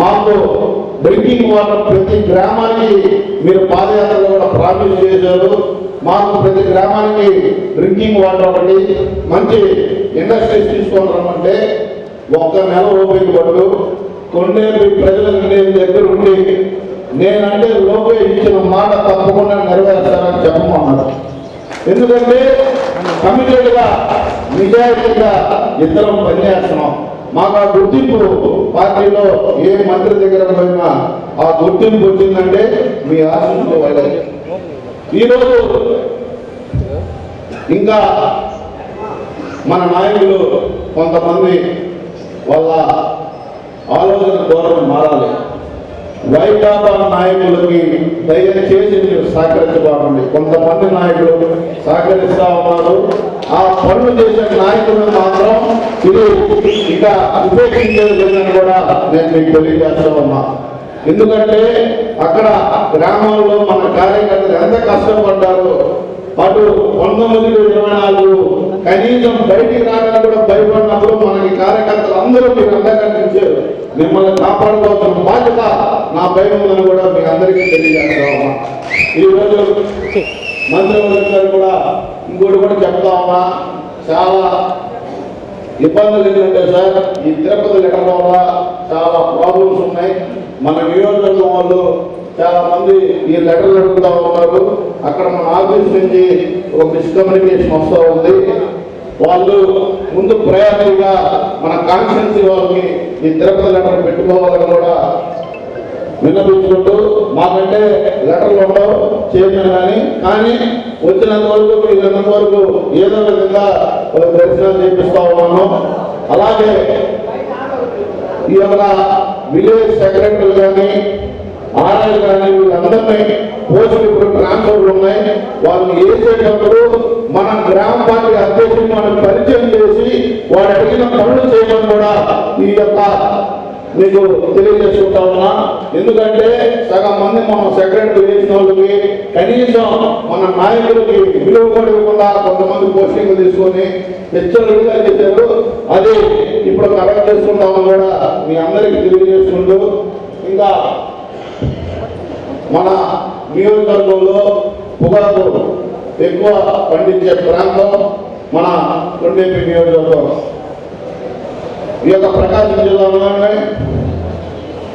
మాకు డ్రింకింగ్ వాటర్ ప్రతి గ్రామానికి మీరు పాదయాత్రలో కూడా ప్రామిస్ చేశారు. మాకు ప్రతి గ్రామానికి డ్రింకింగ్ వాటర్ ఒకటి మంచి ఇండస్ట్రీస్ తీసుకొని రమ్మంటే ఒక్క నెల ఓపిక పట్టు కొండేరు ప్రజలకు నేను దగ్గర ఉండి నేనంటే లోపే ఇచ్చిన మాట తప్పకుండా నెరవేర్చాలని చెప్పమన్నాడు. ఎందుకంటే కమిటెడ్గా నిజాయితీగా ఇద్దరం పనిచేస్తున్నాం. మాకు ఆ గుర్తింపు పార్టీలో ఏ మంత్రి దగ్గర పోయినా ఆ గుర్తింపు వచ్చిందంటే మీ ఆశీస్సుల వల్లే. ఈరోజు ఇంకా మన నాయకులు కొంతమంది వాళ్ళ ఆలోచన ధోరణి మారాలి. వైకాపా నాయకులకి దయచేసి మీరు సహకరించబాకండి. కొంతమంది నాయకులు సహకరిస్తా ఉన్నారు. ఆ పనులు చేసే నాయకులను మాత్రం ఇది ఇక ఉపేక్షించేది లేదని కూడా నేను మీకు తెలియజేస్తా ఉన్నా. ఎందుకంటే అక్కడ గ్రామాల్లో మన కార్యకర్తలు ఎంత కష్టపడ్డారో, అటు 1924 కనీసం బయటికి రావడానికి కూడా భయపడినప్పుడు మనకి కార్యకర్తలు అందరూ మీరు అందరికనిపించారు. మిమ్మల్ని కాపాడుకోవాల్సిన బాధ్యత నా పైన ఉందని కూడా మీ అందరికీ తెలియజేస్తామా. ఈరోజు మంత్రివర్గం గారు కూడా ఇంకోటి కూడా చెప్తా ఉన్నా, చాలా ఇబ్బందులు ఏంటంటే సార్ ఈ తిరుపతి లెటర్ వల్ల చాలా ప్రాబ్లమ్స్ ఉన్నాయి. మన నియోజకవర్గం వాళ్ళు చాలా మంది ఈ లెటర్లు అడుగుతూ ఉన్నారు. అక్కడ మన ఆఫీస్ నుంచి ఒక మిస్కమ్యూనికేషన్ వస్తూ ఉంది. వాళ్ళు ముందు ప్రయారిటీగా మన కాన్స్టిట్యున్సీ వాళ్ళకి ఈ తిరుపతి లెటర్ పెట్టుకోవాలని కూడా విన్నపించుకుంటూ, మాకంటే లెటర్లు ఉండవు చేయమని కానీ వచ్చినంత వరకు వీళ్ళంత వరకు ఏదో విధంగా దర్శనాలు చేపిస్తూ ఉన్నాను. అలాగే ఈ యొక్క విలేజ్ సెక్రటరీలు కానీ ఆర్ఐలు కానీ వీళ్ళందరినీ పోస్టులు ఇప్పుడు ట్రాన్స్ఫర్లు ఉన్నాయి. వాళ్ళని వేసేటప్పుడు మన గ్రామ పార్టీ అధ్యక్షుడు మనం పరిచయం చేసి వాడు అడిగిన పనులు చేయడం కూడా ఈ యొక్క మీకు తెలియజేసుకుంటా ఉన్నా. ఎందుకంటే సగం మంది మనం సెక్రటరీ వేసిన వాళ్ళకి కనీసం మన నాయకులకి విలువ కూడా ఇవ్వకుండా కొంతమంది పోస్టింగ్లు తీసుకొని హెచ్చరికగా చేశారు. అది ఇప్పుడు కరెక్ట్ చేసుకుంటామని కూడా మీ అందరికీ తెలియజేసుకుంటూ, ఇంకా మన నియోజకవర్గంలో పొగాకు ఎక్కువ పండించే ప్రాంతం మన కొండేపి నియోజకవర్గం. ఈ యొక్క ప్రకాశం జిల్లాలోనే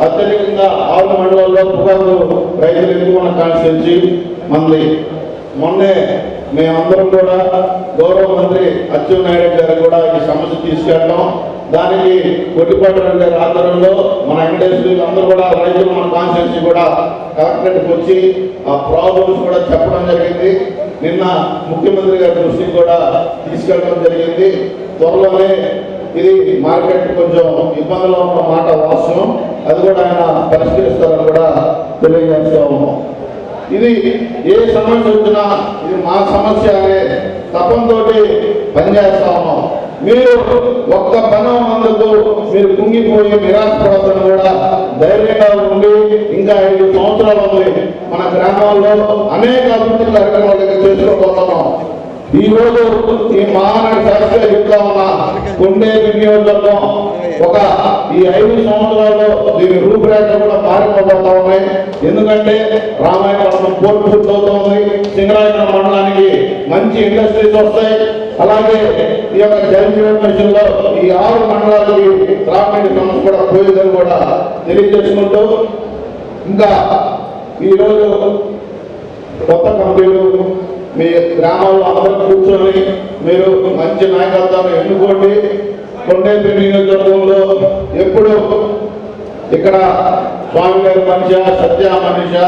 అత్యధికంగా 6 మండలాల్లో పొగాకు రైతులు ఎక్కువ ఉన్న కాన్స్టిట్యున్సీ మంది. మొన్నే మేమందరం కూడా గౌరవ మంత్రి అచ్చెన్నాయుడు గారు కూడా ఈ సమస్య తీసుకెళ్ళడం, దానికి కొట్టిపాటి గారి ఆధ్వర్యంలో మన వెంకటేశ్వరులు అందరూ కూడా రైతులు మన కాన్స్టిట్యున్సీ కూడా కలెక్టరేట్కి వచ్చి ఆ ప్రాబ్లమ్స్ కూడా చెప్పడం జరిగింది. నిన్న ముఖ్యమంత్రి గారి దృష్టికి కూడా తీసుకెళ్ళడం జరిగింది. త్వరలోనే ఇది మార్కెట్ కొంచెం ఇబ్బందులు ఉన్న మాట వాస్తవం, అది కూడా ఆయన పరిష్కరిస్తారని కూడా తెలియజేస్తా ఉన్నాం. ఇది ఏ సమస్య వచ్చినా ఇది మా సమస్య అనే తపంతో పనిచేస్తా ఉన్నాం. మీరు ఒక్క పని అందుకు మీరు కుంగిపోయి నిరాశపడతాను కూడా ధైర్యంగా ఉండి ఇంకా 5 సంవత్సరాలు ఉంది మన గ్రామాల్లో అనేక అభివృద్ధి కార్యక్రమాలు చేసుకోబోతున్నాం. ఈ రోజు ఈ మహానాడు శాస్త్రి చెప్తా ఉన్నా, కొండేపి నియోజకవర్గం ఒక ఈ 5 సంవత్సరాల్లో దీని రూపురేఖ కూడా మారిపోతా ఉన్నాయి. ఎందుకంటే రామాయపట్నం పోర్టు పూర్తవుతోంది, సింగరాయపట్నం మండలానికి మంచి ఇండస్ట్రీస్ వస్తాయి. అలాగే ఈ యొక్క జల్ జీవన్ మిషన్ లో ఈ 6 మండలాలకి త్రాగునీటి సమస్య కూడా పోయేదని కూడా తెలియజేసుకుంటూ, ఇంకా ఈరోజు కొత్త కంపెనీలు మీ గ్రామాల్లో అందరూ కూర్చొని మీరు మంచి నాయకత్వాన్ని ఎన్నుకోండి. కొండేపల్లి నియోజకవర్గంలో ఎప్పుడు ఇక్కడ స్వామి గారి మనిషి, సత్య మనిషి,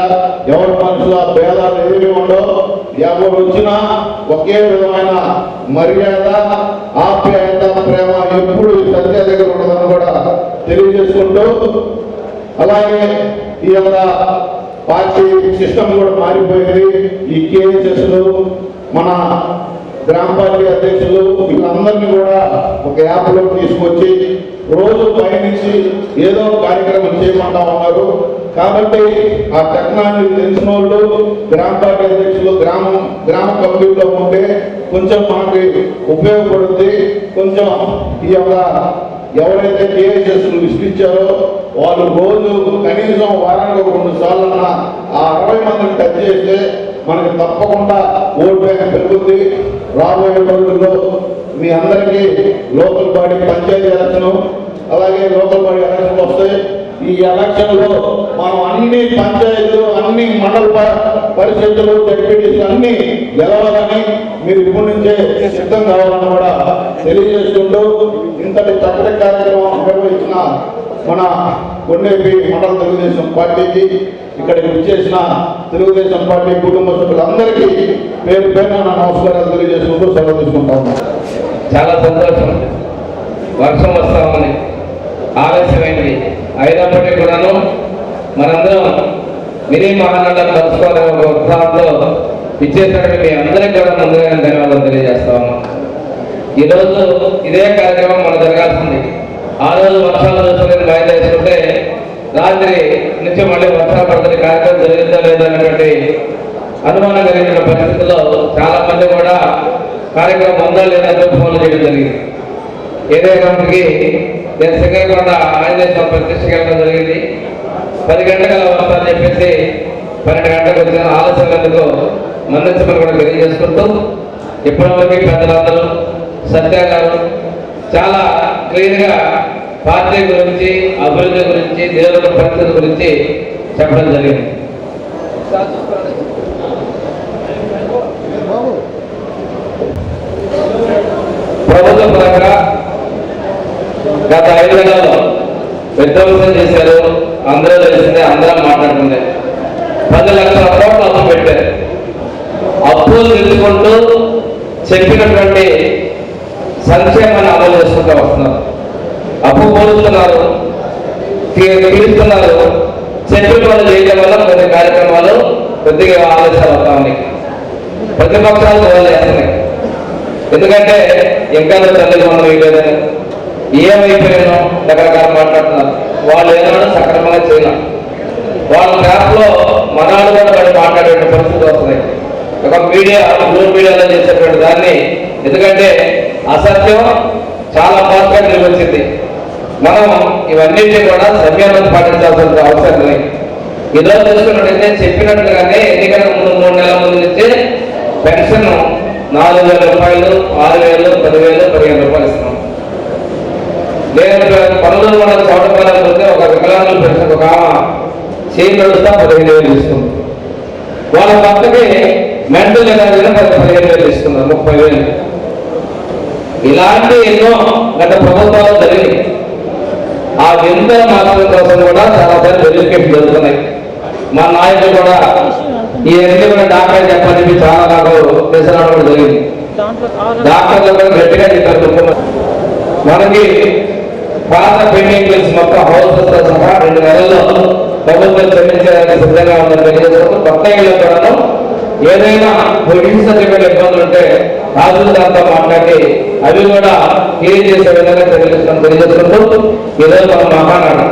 ఎవరి మనుషుల భేదాలు ఏమి ఉండవు. ఎవరు వచ్చినా ఒకే విధమైన మర్యాద, ఆప్యాయత, ప్రేమ ఎప్పుడు సత్య దగ్గర ఉండదని కూడా తెలియజేసుకుంటూ, అలాగే ఈ యొక్క పార్టీ సిస్టమ్ కూడా మారిపోయింది. ఈ కేఎస్ఎస్లు, మన గ్రామ పార్టీ అధ్యక్షులు వీళ్ళందరినీ కూడా ఒక యాప్లో తీసుకొచ్చి రోజు పైనుంచి ఏదో కార్యక్రమం చేయమంటా ఉన్నారు. కాబట్టి ఆ టెక్నాలజీ తెలిసిన వాళ్ళు గ్రామ పార్టీ అధ్యక్షులు గ్రామ కమిటీలో ఉంటే కొంచెం మనకి ఉపయోగపడుతుంది. కొంచెం ఈ యొక్క ఎవరైతే కేఎస్ఎస్ లిస్ట్ ఇచ్చారో వాళ్ళు రోజు కనీసం వారానికి 2 సార్లు ఆ 60 మందిని టచ్ చేస్తే మనకి తప్పకుండా ఓటు బ్యాంక్ పెరుగుద్ది. రాబోయే రోజుల్లో మీ అందరికీ లోకల్ బాడీ పంచాయతీ ఎలక్షన్, అలాగే లోకల్ బాడీ ఎలక్షన్లు వస్తాయి. ఈ ఎలక్షన్లో మనం అన్ని పంచాయతీలు, అన్ని మండల పరిషత్తులు, జడ్పీటీలు అన్ని గెలవాలని మీరు ఇప్పటి నుంచే సిద్ధం కావాలని కూడా తెలియజేస్తుంటూ, ఇంతటి చక్కటి కార్యక్రమం నిర్వహించిన మన కొండేపి మండల తెలుగుదేశం పార్టీకి, ఇక్కడికి విచ్చేసిన తెలుగుదేశం పార్టీ కుటుంబ సభ్యులందరికీ పేరు పేరున నమస్కారాలు తెలియజేసుకుంటూ సెలవు తీసుకుంటా ఉన్నాం. చాలా సంతోషం. వర్షం వస్తామని ఆలస్యమైంది అయినప్పటికీ కూడాను మనందరం మినీ మహానగరం కలుసుకోవాలని ఒక ఉత్సాహంతో ఇచ్చేసినట్టు మీ అందరికీ కూడా ముందుగా ధన్యవాదాలు తెలియజేస్తా ఉన్నాం. ఈరోజు ఇదే కార్యక్రమం మనం జరగాల్సింది. ఆ రోజు వర్షాలు చూసుకుని బయలుదేరుతుంటే రాత్రి నుంచి మళ్ళీ వర్షాలు పడుతున్న కార్యక్రమం జరిగిందా లేదా అనేటువంటి అనుమానం కలిగిన పరిస్థితుల్లో చాలా మంది కూడా కార్యక్రమం ఉందా లేదా ఫోన్లు చేయడం జరిగింది. ఏదైనప్పటికీ నేను శ్రీకాకుళం ఆంజనేయ స్వామి ప్రతిష్ఠకి వెళ్ళడం జరిగింది. 10 గంటల వస్తారని చెప్పేసి 12 గంటలకు వచ్చిన ఆలస్యమైనందుకు మన్నించమని కూడా తెలియజేసుకుంటూ, ఇప్పటివరకు పెద్దలందరూ సత్య గారు చాలా క్లియర్గా పార్టీ గురించి, అభివృద్ధి గురించి, దేవుల పరిస్థితి గురించి చెప్పడం జరిగింది. ప్రభుత్వ పరంగా గత 5 నెలల్లో విధ్వంసం చేశారు. అందరూ తెలిసిందే, అందరం మాట్లాడుకుందే. 10 లక్షల కోట్ల అప్పు పెట్టారు. అప్పులు తెచ్చుకుంటూ చెప్పినటువంటి సంక్షేమాన్ని అమలు చేసుకుంటూ వస్తున్నారు. అప్పు పోలుస్తున్నారు, తీరుస్తున్నారు. చెప్పిన వాళ్ళు చేయడం వల్ల కొన్ని కార్యక్రమాలు కొద్దిగా ఆలస్యాలు అవుతా ఉన్నాయి. ప్రతిపక్షాలు వదిలేస్తున్నాయి. ఎందుకంటే ఇంకా తల్లి మనం వేయలేదని, ఏమైపోయానో రకరకాల మాట్లాడుతున్నారు. వాళ్ళు ఏదైనా సక్రమంగా చేయలేం. వాళ్ళ ట్రాప్లో మనాలు కూడా పడి మాట్లాడే పరిస్థితి వస్తున్నాయి. ఒక బ్లూ మీడియాలో చేసేటువంటి దాన్ని, ఎందుకంటే అసత్యం చాలా ఫాస్ట్గా నిలిచింది. మనం ఇవన్నింటినీ కూడా సంయమనం పాటించాల్సిన అవసరం లేదు. ఈరోజు చూసుకున్నట్టయితే చెప్పినట్లుగానే ఎన్నికల ముందు 3 నెలల ముందు నుంచే పెన్షన్ 4,000 రూపాయలు, 6,000, 10,000, 15,000 రూపాయలు ఇస్తున్నాం. నేను పనులు మన చోటకాలం పోతే ఒక వికలాంగుల పెన్షన్ ఒక చేయి నడుస్తా 15,000 ఇస్తుంది. వాళ్ళ పక్కకి మెంటల్ ఎనర్జీలో 15,000 ఇస్తున్నారు, 30,000. ఇలాంటి ఎన్నో గత ప్రభుత్వాలు జరిగింది. ఆ వింత మార్పుల కోసం కూడా చాలాసార్లు వెరిఫికేషన్ జరుగుతున్నాయి. మా నాయకులు కూడా ఈ ఎన్ని కూడా డాక్టర్ చెప్పని చాలా నాకు తెలిసిన కూడా జరిగింది. డాక్టర్లు కూడా గట్టిగా చెప్పారు. మనకి పాత పెండింగ్ బిల్స్ మొత్తం హౌసెస్తో సహా 2 నెలల్లో ప్రభుత్వం చెల్లించడానికి సిద్ధంగా ఉందని తెలియజేస్తూ, కొత్త ఇళ్ల కూడా ఏదైనా పొలిటిక్స్ సర్టిఫికేట్ ఇబ్బందులు ఉంటే తహసీల్దార్తో మాట్లాడి అవి కూడా క్లియర్ చేసే విధంగా తెలియజేసుకుంటూ, ఈరోజు మన మహానాడు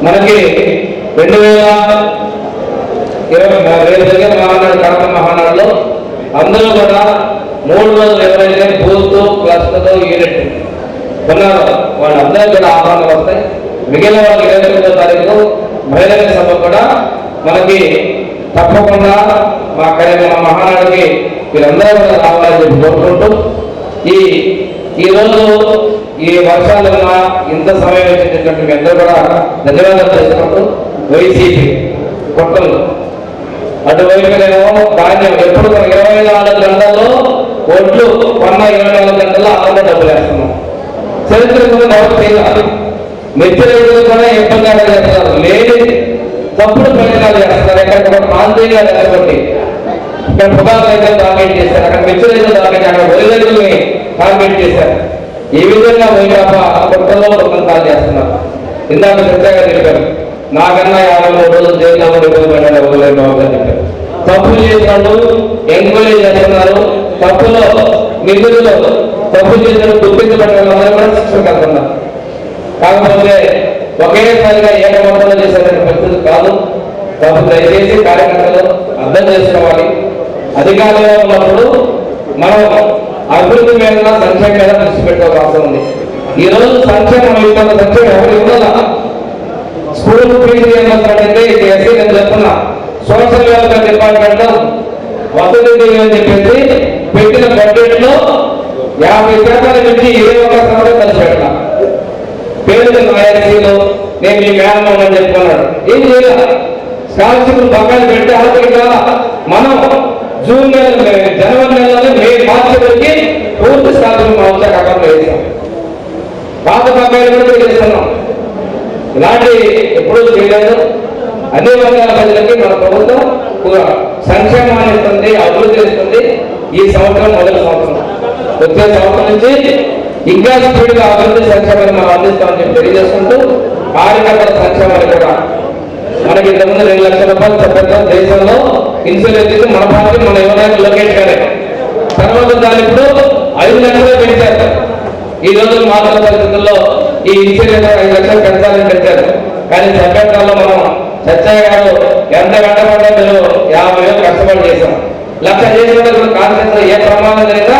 మనకి 2020 జరిగిన మహానాడు, కడప మహానాడులో అందరూ కూడా 320 బూత్, క్లస్టర్, యూనిట్ ఉన్నారు. వాళ్ళందరూ కూడా ఆహ్వానాలు వస్తాయి. మిగిలిన వాళ్ళు 29వ తారీఖు బహిరంగ సభ కూడా మనకి తప్పకుండా మా మహానాడుకి వీరందరూ కూడా రావాలని చెప్పి కోరుకుంటూ, ఈరోజు ఈ వర్షాలున్న ఇంత సమయం ఇచ్చినటువంటి మీ అందరూ కూడా ధన్యవాదాలు చేసుకుంటూ, వైసీపీ కొట్టలు అటువైపునేమో ధాన్యం ఎప్పుడు 24 గంటల్లో ఒడ్లు కొన్న 24 గంటల్లో అక్కడ డబ్బులు వేస్తున్నాం. చరిత్ర డెవలప్ చేయాలి. మిర్చి రైతులు కూడా ఇబ్బంది చేస్తున్నారు, లేని తప్పుడు ప్రయత్నాలు చేస్తున్నారు. ఎక్కడ ప్రాంతీయంగా లేకపోతే ఇక్కడ పొగాకు రైతులు టార్గెట్ చేశారు, అక్కడ మిర్చి రైతులు టార్గెట్, అక్కడ వరి రైతుల్ని టార్గెట్ చేశారు. ఈ విధంగా వైకాపా కొత్తలో ప్రబంధాలు చేస్తున్నారు. ఇందాక సత్యాగా చెప్పారు, నాకన్నా 53 రోజులు జైల్లో ఇబ్బంది పడ్డారు ఎవరు బాబు గారు చెప్పారు. తప్పులు చేసినట్టు ఎంక్వైరీ చేస్తున్నారు. తప్పులో నిధులు తప్పు చేసినట్టు గుర్తించబడిన వాళ్ళందరూ కూడా శిక్షణ కలుగుతున్నారు. కాకపోతే ఒకేసారిగా ఏకమొత్తంలో చేసేటువంటి పరిస్థితి కాదు. కాబట్టి దయచేసి కార్యకర్తలు అర్థం చేసుకోవాలి. అధికారంలో ఉన్నప్పుడు మనం అభివృద్ధి మీద సంక్షేమం మీద దృష్టి పెట్టాల్సిన అవసరం ఉంది. ఈ రోజు సంక్షేమం సంక్షేమం ఎవరు ఇవ్వాలా? స్కూల్ ఫీజు ఏమవుతాడంటే ఎస్సీ నేను చెప్తున్నా, social welfare department Vasathi Deevena అని చెప్పేసి పెట్టిన బడ్జెట్ లో 50% నుంచి 21% ఖర్చు పెట్టినా. పేరు నాయకులు నేను మీ మేడం అని చెప్పుకున్నాడు. ఏం చేయాలి? స్కాలర్షిప్ బకాయిలు పెట్టి ఆలోచన మనం జూన్ జనవరి నెలలో మార్చి వరకు పూర్తి స్కాలర్షిప్ మా వచ్చాక అకౌంట్లో వేసాం. పాత బకాయిలు కూడా చేస్తున్నాం. ఇలాంటి ఎప్పుడూ చేయలేదు. అన్ని వర్గాల ప్రజలకి మన ప్రభుత్వం సంక్షేమాన్ని ఇస్తుంది, అభివృద్ధి ఇస్తుంది. ఈ సంవత్సరం మొదటి సంవత్సరం, వచ్చే సంవత్సరం నుంచి ఇంకా స్పీడ్గా అభివృద్ధి సంక్షేమాన్ని మనం అందిస్తామని చెప్పి తెలియజేసుకుంటూ, కార్యకర్తల సంక్షేమాన్ని కూడా మనకి ఇంతకుముందు 2 లక్షల రూపాయలు చెప్పారు దేశంలో ఇన్సూరెన్స్ ఇచ్చి మన పార్టీ మన యువనాయకులు లోకేష్ గారే. తర్వాత దాన్ని ఇప్పుడు 5 లక్షలు పెంచారు. ఈ రోజు మాత్రం పరిస్థితుల్లో ఈ ఇన్సూరెన్స్ 5 లక్షలు పెంచాలని పెట్టారు. కానీ సభ్యత్వంలో మనం సత్యయ్య గారు ఎంత వెంటబడ్డా మీరు 50,000 కష్టపడి చేశాం. 1,00,000 చేసిన వాళ్ళు కాన్ఫరెన్స్ ఏ ప్రమాదం జరిగినా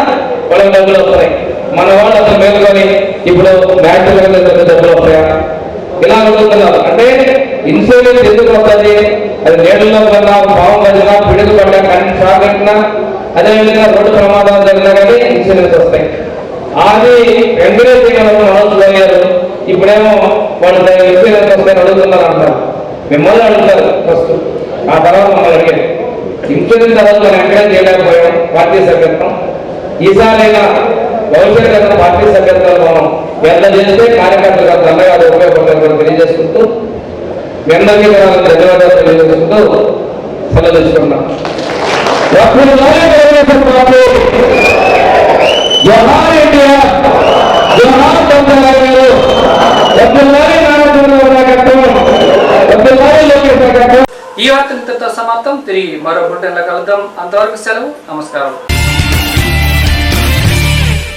వాళ్ళకి డబ్బులు వస్తాయి. మన వాళ్ళు అసలు మేలుకొని ఇప్పుడు బ్యాంకు డబ్బులు వస్తాయా? ఇలా అడుగుతున్నారు. అంటే ఇన్సూరెన్స్ ఎందుకు వస్తుంది? అది నీళ్ళలో కన్నా, పాము కలిగినా, పిడుగు పడ్డా, కరెంట్ షాక్ పెట్టినా, అదేవిధంగా రోడ్డు ప్రమాదాలు జరిగినా కానీ ఇన్సూరెన్స్ వస్తాయి. అది ఎంకరేజ్ చేయడం మనసు పోయారు. ఇప్పుడేమో వాళ్ళు ఇన్సూరెన్స్ వస్తాయని అడుగుతున్నారు అంటారు. మిమ్మల్ని అడుగుతారు ఫస్ట్, ఆ తర్వాత మమ్మల్ని అడిగారు. ఇన్సూరెన్స్ తర్వాత మనం ఎంకరేజ్ చేయలేకపోయాం పార్టీ సభ్యత్వం. ఈసారైనా భవిష్యత్తు పార్టీ సభ్యత్వాలు మనం ఎంత చేస్తే కార్యకర్తలకు దండగా అది ఉపయోగపడుతుందని తెలియజేసుకుంటూ, మీ అందరికీ ధన్యవాదాలు తెలియజేసుకుంటూ సెలవు తీసుకున్నాం. ఈ వార్త ఇంతతో సమాప్తం. తిరిగి మరో బులెటిన్లో కలుద్దాం. అంతవరకు సెలవు. నమస్కారం.